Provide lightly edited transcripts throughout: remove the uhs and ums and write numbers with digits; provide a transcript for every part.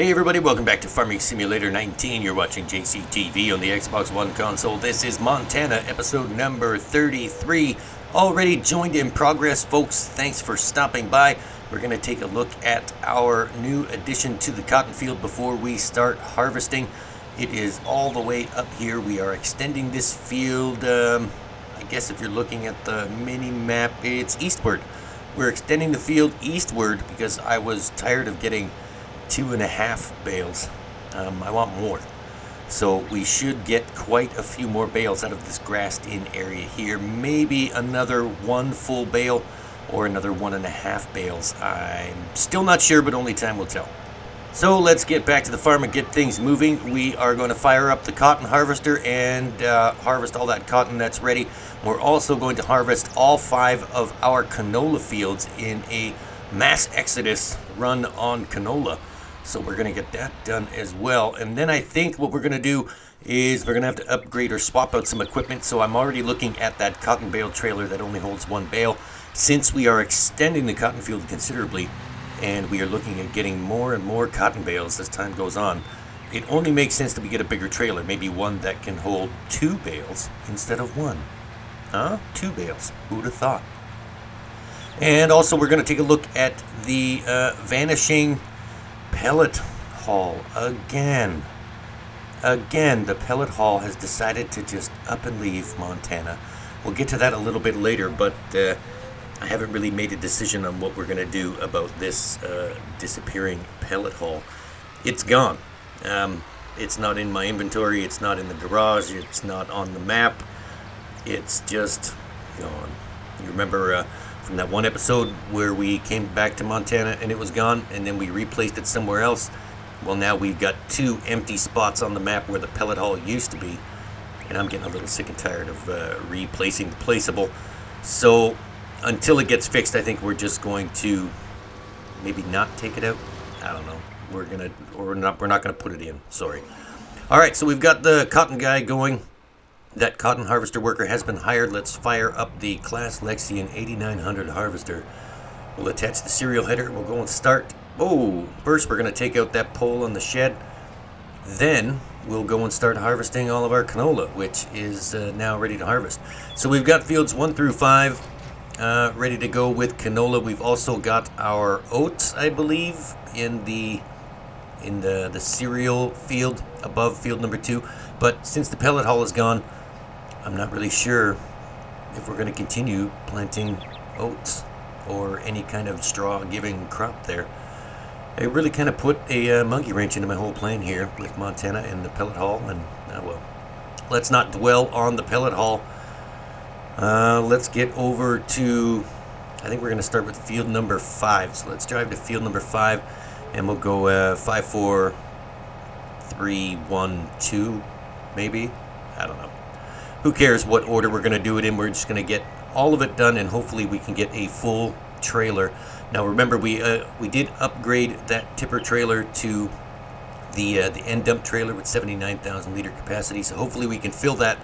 Hey everybody, welcome back to Farming Simulator 19. You're watching JCTV on the Xbox One console. This is Montana, episode number 33. Already joined in progress, folks. Thanks for stopping by. We're going to take a look at our new addition to the cotton field before we start harvesting. It is all the way up here. We are extending this field, I guess if you're looking at the mini map, it's eastward. We're extending the field eastward because I was tired of getting 2.5 bales. I want more. So we should get quite a few more bales out of this grassed in area here. Maybe another 1 full bale or another 1.5 bales. I'm still not sure, but only time will tell. So let's get back to the farm and get things moving. We are going to fire up the cotton harvester and harvest all that cotton that's ready. We're also going to harvest all 5 of our canola fields in a mass exodus run on canola. So we're going to get that done as well. And then I think what we're going to do is we're going to have to upgrade or swap out some equipment. So I'm already looking at that cotton bale trailer that only holds 1 bale. Since we are extending the cotton field considerably and we are looking at getting more and more cotton bales as time goes on, it only makes sense that we get a bigger trailer. Maybe one that can hold 2 bales instead of 1. Huh? 2 bales. Who'd have thought? And also we're going to take a look at the vanishing pellet hall again. Again, the pellet hall has decided to just up and leave Montana. We'll get to that a little bit later, but I haven't really made a decision on what we're going to do about this disappearing pellet hall. It's gone. It's not in my inventory. It's not in the garage. It's not on the map. It's just gone. You remember from that one episode where we came back to Montana and it was gone, and then we replaced it somewhere else? Well, now we've got 2 empty spots on the map where the pellet hall used to be, and I'm getting a little sick and tired of replacing the placeable. So until it gets fixed, I think we're just going to maybe not take it out. I don't know. We're not gonna put it in. Sorry. All right, so we've got the cotton guy going. That cotton harvester worker has been hired. Let's fire up the Class Lexian 8900 harvester. We'll attach the serial header. We'll go and start. Oh, first we're going to take out that pole on the shed. Then we'll go and start harvesting all of our canola, which is now ready to harvest. So we've got fields 1 through 5 ready to go with canola. We've also got our oats, I believe, in the cereal field above field number 2. But since the pellet hall is gone, I'm not really sure if we're going to continue planting oats or any kind of straw-giving crop there. I really kind of put a monkey wrench into my whole plan here with Montana and the pellet hall, and well, let's not dwell on the pellet hall. Let's get over to, I think we're going to start with field number 5. So let's drive to field number 5, and we'll go 5, 4, 3, 1, 2, maybe? I don't know. Who cares what order we're going to do it in? We're just going to get all of it done, and hopefully we can get a full trailer. Now remember, we did upgrade that tipper trailer to the end dump trailer with 79,000 liter capacity, so hopefully we can fill that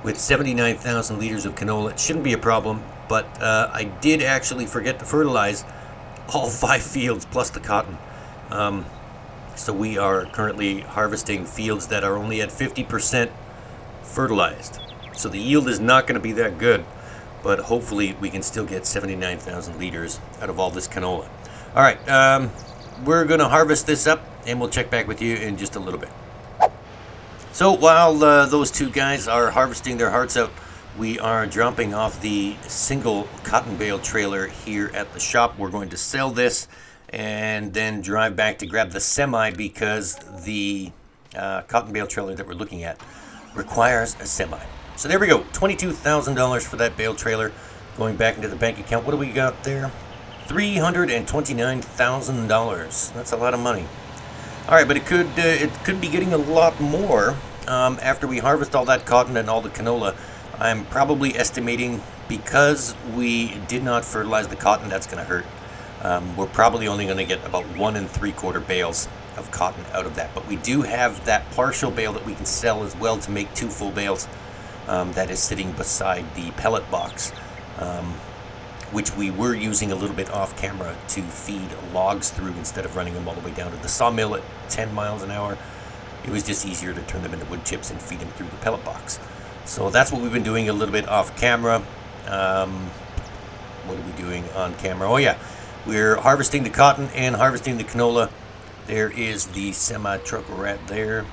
with 79,000 liters of canola. It shouldn't be a problem, but I did actually forget to fertilize all 5 fields plus the cotton. So we are currently harvesting fields that are only at 50% fertilized. So the yield is not going to be that good, but hopefully we can still get 79,000 liters out of all this canola. All right, we're going to harvest this up, and we'll check back with you in just a little bit. So while those 2 guys are harvesting their hearts out, we are dropping off the single cotton bale trailer here at the shop. We're going to sell this and then drive back to grab the semi, because the cotton bale trailer that we're looking at requires a semi. So there we go, $22,000 for that bale trailer going back into the bank account. What do we got there? $329,000. That's a lot of money. All right, but it could be getting a lot more after we harvest all that cotton and all the canola. I'm probably estimating, because we did not fertilize the cotton, that's going to hurt. We're probably only going to get about 1 3/4 bales of cotton out of that, but we do have that partial bale that we can sell as well to make 2 full bales. That is sitting beside the pellet box. which we were using a little bit off camera to feed logs through instead of running them all the way down to the sawmill at 10 miles an hour. It was just easier to turn them into wood chips and feed them through the pellet box. So that's what we've been doing a little bit off camera. What are we doing on camera? Oh yeah, we're harvesting the cotton and harvesting the canola. There is the semi truck we're at there.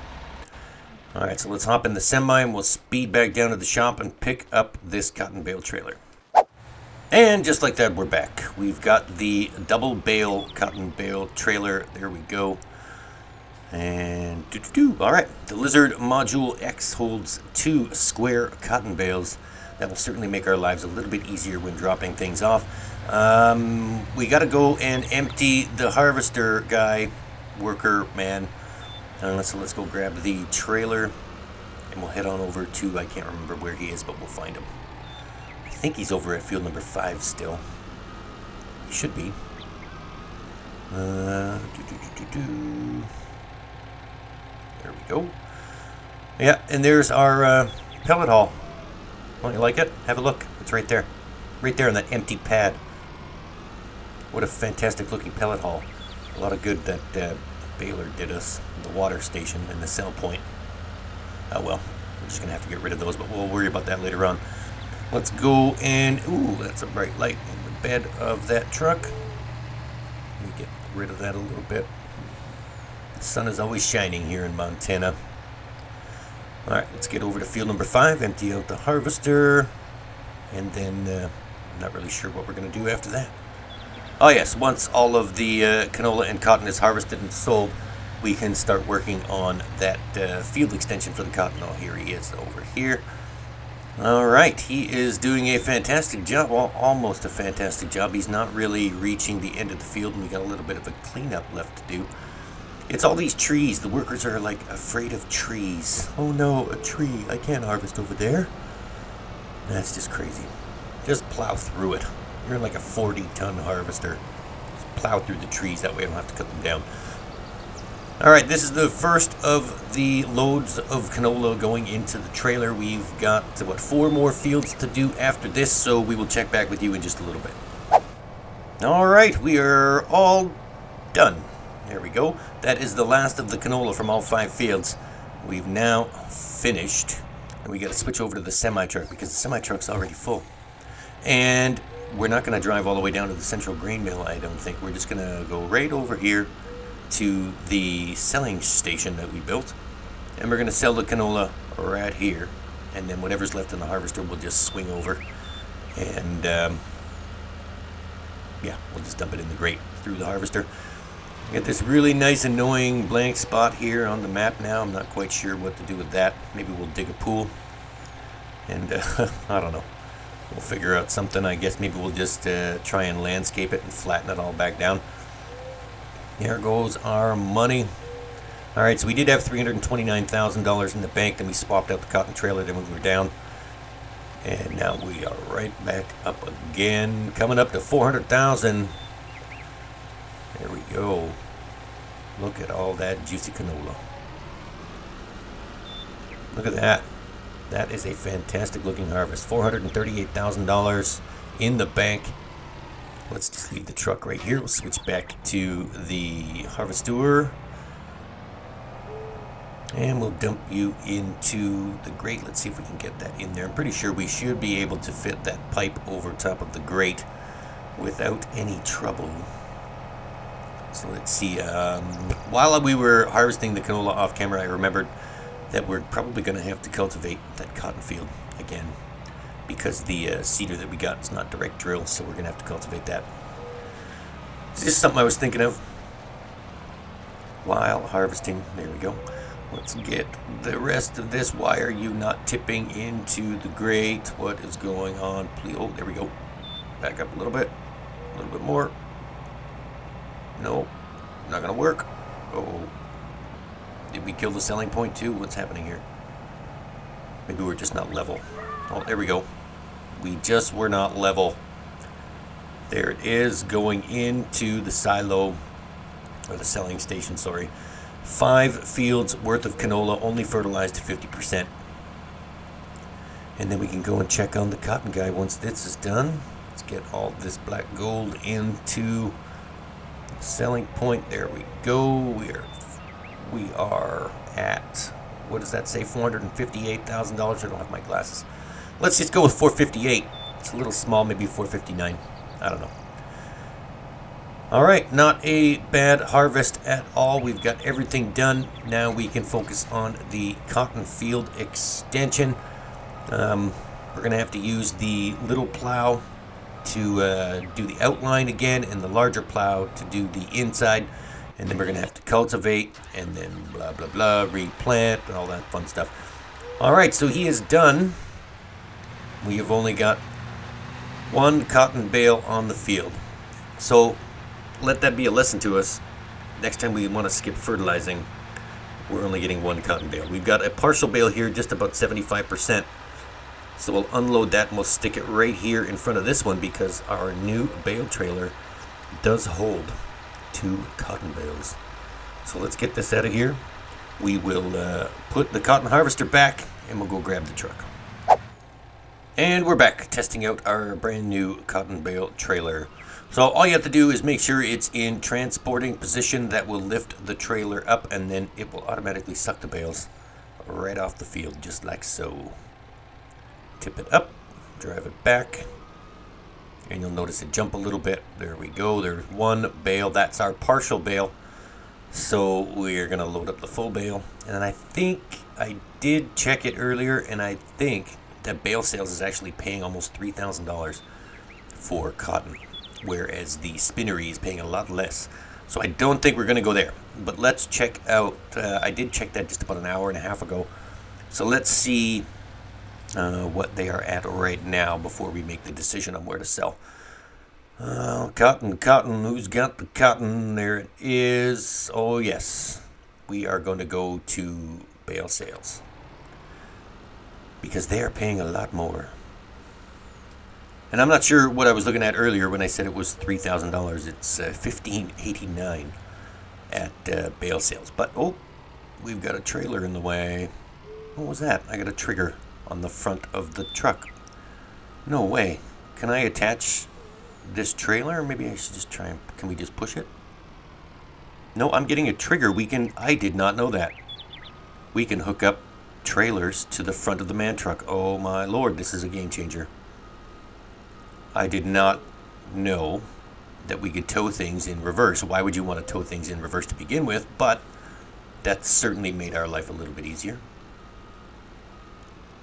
All right, so let's hop in the semi and we'll speed back down to the shop and pick up this cotton bale trailer. And just like that, we're back. We've got the double bale cotton bale trailer. There we go. And all right, the Lizard Module X holds 2 square cotton bales. That will certainly make our lives a little bit easier when dropping things off. We got to go and empty the harvester guy, worker, man. So let's go grab the trailer and we'll head on over to, I can't remember where he is, but we'll find him. I think he's over at field number 5 still. He should be. There we go. Yeah, and there's our pellet hall. Don't you like it? Have a look. It's right there. Right there on that empty pad. What a fantastic looking pellet hall. A lot of good that Baylor did us. The water station and the cell point. Oh well, we're just gonna have to get rid of those, but we'll worry about that later on. Let's go and, ooh, that's a bright light in the bed of that truck. Let me get rid of that a little bit. The sun is always shining here in Montana. All right, let's get over to field number 5, empty out the harvester, and then I'm not really sure what we're gonna do after that. Oh yes, once all of the canola and cotton is harvested and sold, we can start working on that field extension for the cotton. Oh, here he is over here. All right, he is doing a fantastic job. Well, almost a fantastic job. He's not really reaching the end of the field, and we got a little bit of a cleanup left to do. It's all these trees. The workers are like afraid of trees. Oh no, a tree. I can't harvest over there. That's just crazy. Just plow through it. You're like a 40-ton harvester. Just plow through the trees. That way I don't have to cut them down. All right, this is the first of the loads of canola going into the trailer. We've got, 4 more fields to do after this, so we will check back with you in just a little bit. All right, we are all done. There we go. That is the last of the canola from all 5 fields. We've now finished, and we got to switch over to the semi-truck because the semi-truck's already full. And we're not going to drive all the way down to the central grain mill, I don't think. We're just going to go right over here to the selling station that we built, and we're going to sell the canola right here, and then whatever's left in the harvester we'll just swing over and yeah, we'll just dump it in the grate through the harvester. Got this really nice annoying blank spot here on the map now. I'm not quite sure what to do with that. Maybe we'll dig a pool and I don't know, we'll figure out something. I guess maybe we'll just try and landscape it and flatten it all back down. There goes our money. All right, so we did have $329,000 in the bank. Then we swapped out the cotton trailer. Then we were down. And now we are right back up again. Coming up to $400,000. There we go. Look at all that juicy canola. Look at that. That is a fantastic looking harvest. $438,000 in the bank. Let's just leave the truck right here. We'll switch back to the harvester. And we'll dump you into the grate. Let's see if we can get that in there. I'm pretty sure we should be able to fit that pipe over top of the grate without any trouble. So let's see. While we were harvesting the canola off camera, I remembered that we're probably going to have to cultivate that cotton field again, because the seeder that we got is not direct drill, so we're going to have to cultivate that. It's just something I was thinking of while harvesting. There we go. Let's get the rest of this. Why are you not tipping into the grate? What is going on? Please. Oh, there we go. Back up a little bit more. No, not going to work. Oh, did we kill the selling point too? What's happening here? Maybe we're just not level. Oh, there we go. We just were not level. There it is, going into the silo, or the selling station, sorry. 5 fields worth of canola, only fertilized to 50%. And then we can go and check on the cotton guy once this is done. Let's Let's get all this black gold into selling point. There we go. We are at, what does that say, $458,000. I don't have my glasses. Let's just go with 458. It's a little small, maybe 459. I don't know. All right, not a bad harvest at all. We've got everything done. Now we can focus on the cotton field extension. We're going to have to use the little plow to do the outline again, and the larger plow to do the inside. And then we're going to have to cultivate, and then blah, blah, blah, replant, and all that fun stuff. All right, so he is done. We have only got one cotton bale on the field. So let that be a lesson to us. Next time we want to skip fertilizing, we're only getting one cotton bale. We've got a partial bale here, just about 75%. So we'll unload that and we'll stick it right here in front of this one, because our new bale trailer does hold 2 cotton bales. So let's get this out of here. We will put the cotton harvester back, and we'll go grab the truck. And we're back testing out our brand new cotton bale trailer. So all you have to do is make sure it's in transporting position. That will lift the trailer up, and then it will automatically suck the bales right off the field, just like so. Tip it up, drive it back, and you'll notice it jump a little bit. There we go. There's one bale. That's our partial bale. So we're going to load up the full bale. And I think I did check it earlier, and I think that bale sales is actually paying almost $3,000 for cotton, whereas the spinnery is paying a lot less. So I don't think we're going to go there. But let's check out, I did check that just about an hour and a half ago. So let's see what they are at right now before we make the decision on where to sell. Cotton, who's got the cotton? There it is. Oh yes, we are going to go to bale sales, because they are paying a lot more. And I'm not sure what I was looking at earlier when I said it was $3,000. It's $1,589 at bale sales. But oh, we've got a trailer in the way. What was that? I got a trigger on the front of the truck. No way. Can I attach this trailer? Maybe I should just try and, can we just push it? No, I'm getting a trigger. I did not know that. We can hook up trailers to the front of the man truck. Oh my lord, this is a game changer. I did not know that we could tow things in reverse. Why would you want to tow things in reverse to begin with? But that certainly made our life a little bit easier.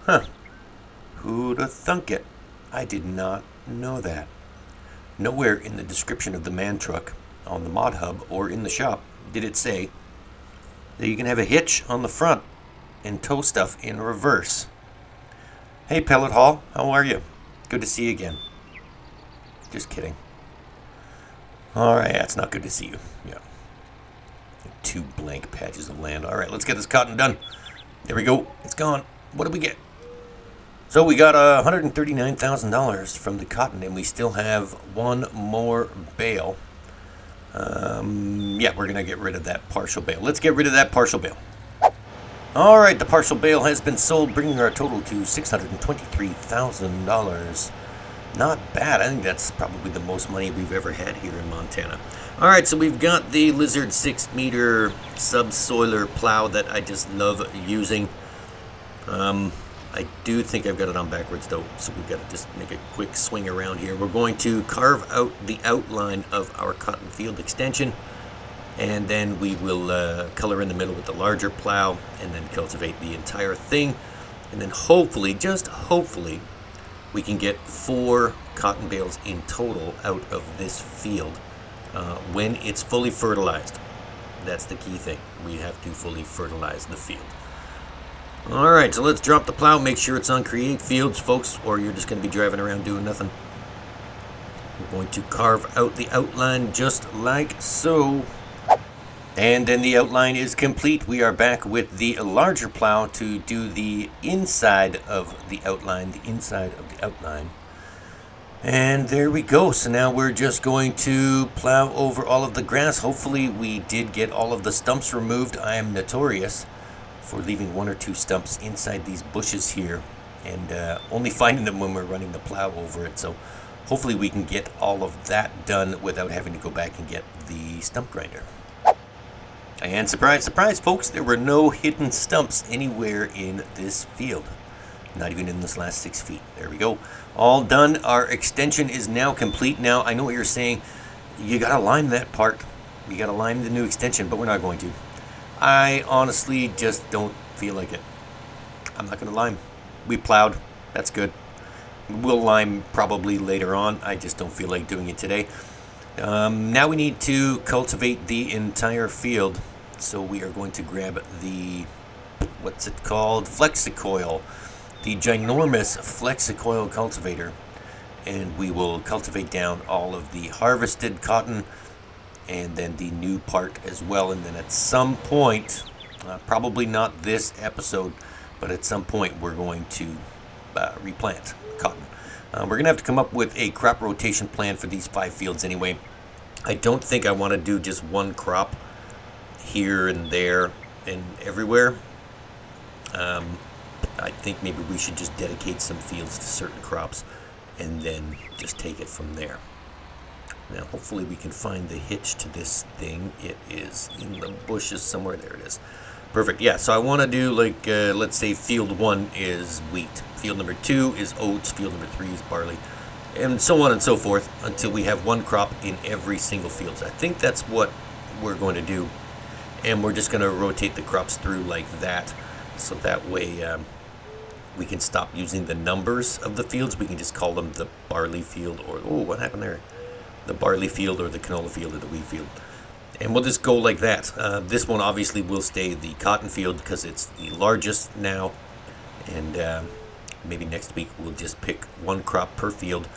Huh. Who'da thunk it? I did not know that. Nowhere in the description of the man truck on the mod hub or in the shop did it say that you can have a hitch on the front and tow stuff in reverse. Hey Pellet Hall, how are you? Good to see you again. Just kidding. Alright, that's not good to see you. Yeah. 2 blank patches of land. Alright, let's get this cotton done. There we go. It's gone. What did we get? So we got $139,000 from the cotton, and we still have one more bale. Yeah, we're going to get rid of that partial bale. Let's get rid of that partial bale. All right, the partial bale has been sold, bringing our total to $623,000. Not bad. I think that's probably the most money we've ever had here in Montana. All right, so we've got the Lizard 6-meter subsoiler plow that I just love using. I do think I've got it on backwards though, so we've got to just make a quick swing around here. We're going to carve out the outline of our cotton field extension, and then we will color in the middle with the larger plow, and then cultivate the entire thing. And then hopefully, just hopefully, we can get 4 cotton bales in total out of this field when it's fully fertilized. That's the key thing. We have to fully fertilize the field. Alright, so let's drop the plow, make sure it's on create fields, folks, or you're just going to be driving around doing nothing. We're going to carve out the outline just like so. And then the outline is complete. We are back with the larger plow to do the inside of the outline, And there we go. So now we're just going to plow over all of the grass. Hopefully we did get all of the stumps removed. I am notorious for leaving 1 or 2 stumps inside these bushes here, and only finding them when we're running the plow over it. So hopefully we can get all of that done without having to go back and get the stump grinder. And surprise, surprise, folks, there were no hidden stumps anywhere in this field. Not even in this last 6 feet. There we go. All done. Our extension is now complete. Now, I know what you're saying. You gotta lime that part. You gotta lime the new extension, but we're not going to. I honestly just don't feel like it. I'm not gonna lime. We plowed. That's good. We'll lime probably later on. I just don't feel like doing it today. Now we need to cultivate the entire field. So we are going to grab the, what's it called? Flexicoil. The ginormous Flexicoil cultivator. And we will cultivate down all of the harvested cotton and then the new part as well. And then at some point, probably not this episode, but at some point we're going to replant cotton. We're going to have to come up with a crop rotation plan for these 5 fields anyway. I don't think I want to do just one crop here and there and everywhere. I think maybe we should just dedicate some fields to certain crops and then just take it from there. Now hopefully we can find the hitch to this thing. It is in the bushes somewhere. There it is. Perfect. Yeah, so I want to do like, let's say field 1 is wheat. Field number 2 is oats. Field number 3 is barley. And so on and so forth until we have one crop in every single field. So I think that's what we're going to do. And we're just going to rotate the crops through like that. So that way we can stop using the numbers of the fields. We can just call them the barley field or, oh, what happened there? The barley field or the canola field or the wheat field. And we'll just go like that. This one obviously will stay the cotton field because it's the largest now. And maybe next week we'll just pick one crop per field.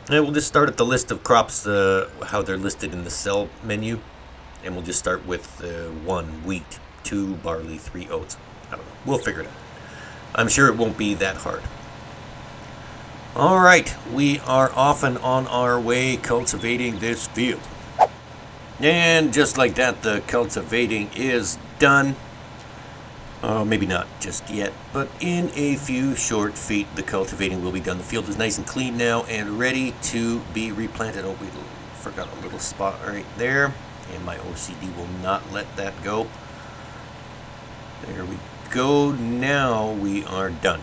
And we'll just start at the list of crops, how they're listed in the cell menu. And we'll just start with 1 wheat, 2 barley, 3 oats. I don't know. We'll figure it out. I'm sure it won't be that hard. All right, we are off and on our way cultivating this field. And just like that, the cultivating is done. Maybe not just yet, but in a few short feet, the cultivating will be done. The field is nice and clean now and ready to be replanted. Oh, we forgot a little spot right there, and my OCD will not let that go. There we go. Now we are done.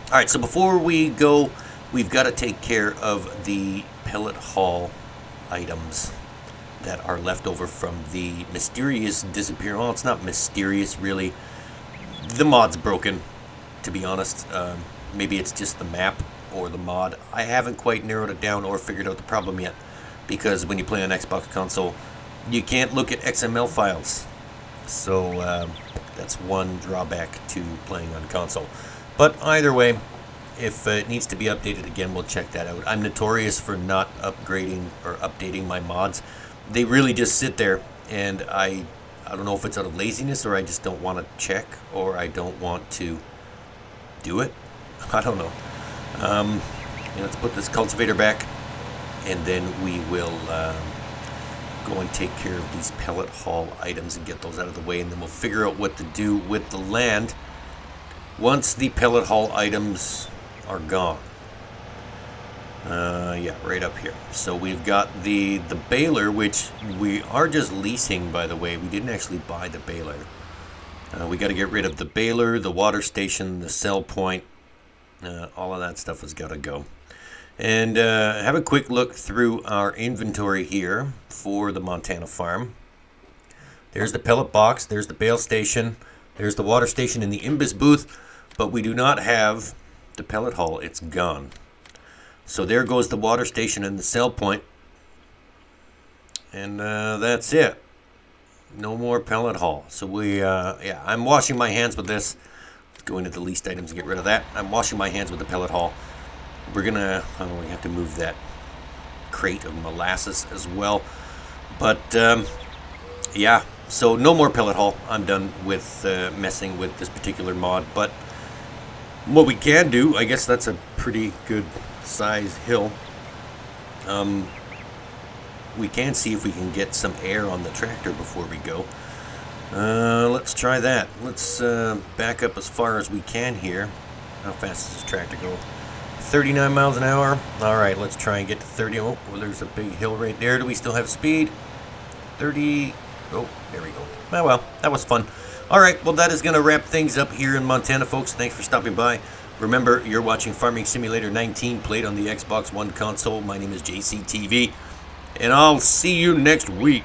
All right, so before we go, we've got to take care of the pellet hall items that are left over from the mysterious disappearance. Well, it's not mysterious, really. The mod's broken, to be honest. Maybe it's just the map or the mod. I haven't quite narrowed it down or figured out the problem yet, because when you play on Xbox console, you can't look at XML files. So that's one drawback to playing on console. But either way, if it needs to be updated again, we'll check that out. I'm notorious for not upgrading or updating my mods. They really just sit there, and I don't know if it's out of laziness or I just don't want to check or I don't want to do it. I don't know. Let's put this cultivator back, and then we will go and take care of these pellet hall items and get those out of the way, and then we'll figure out what to do with the land once the pellet hall items are gone. Yeah, right up here. So we've got the baler, which we are just leasing, by the way. We didn't actually buy the baler. We got to get rid of the baler, the water station, the sell point. All of that stuff has got to go. And have a quick look through our inventory here for the Montana farm. There's the pellet box. There's the bale station. There's the water station in the Imbus booth. But we do not have the pellet hall. It's gone. So there goes the water station and the sell point. And that's it. No more pellet hall. So yeah, I'm washing my hands with this. Let's go into the leased items and get rid of that. I'm washing my hands with the pellet hall. We're gonna, we have to move that crate of molasses as well. But yeah, so no more pellet hall. I'm done with messing with this particular mod. But what we can do, I guess that's a pretty good size hill. We can see if we can get some air on the tractor before we go. Let's try that. Let's back up as far as we can here. How fast does this tractor go? 39 miles an hour. All right, let's try and get to 30. Oh, well, there's a big hill right there. Do we still have speed? 30. Oh, there we go. Oh, well, that was fun. All right, well, that is going to wrap things up here in Montana, folks. Thanks for stopping by. Remember, you're watching Farming Simulator 19, played on the Xbox One console. My name is JCTV, and I'll see you next week.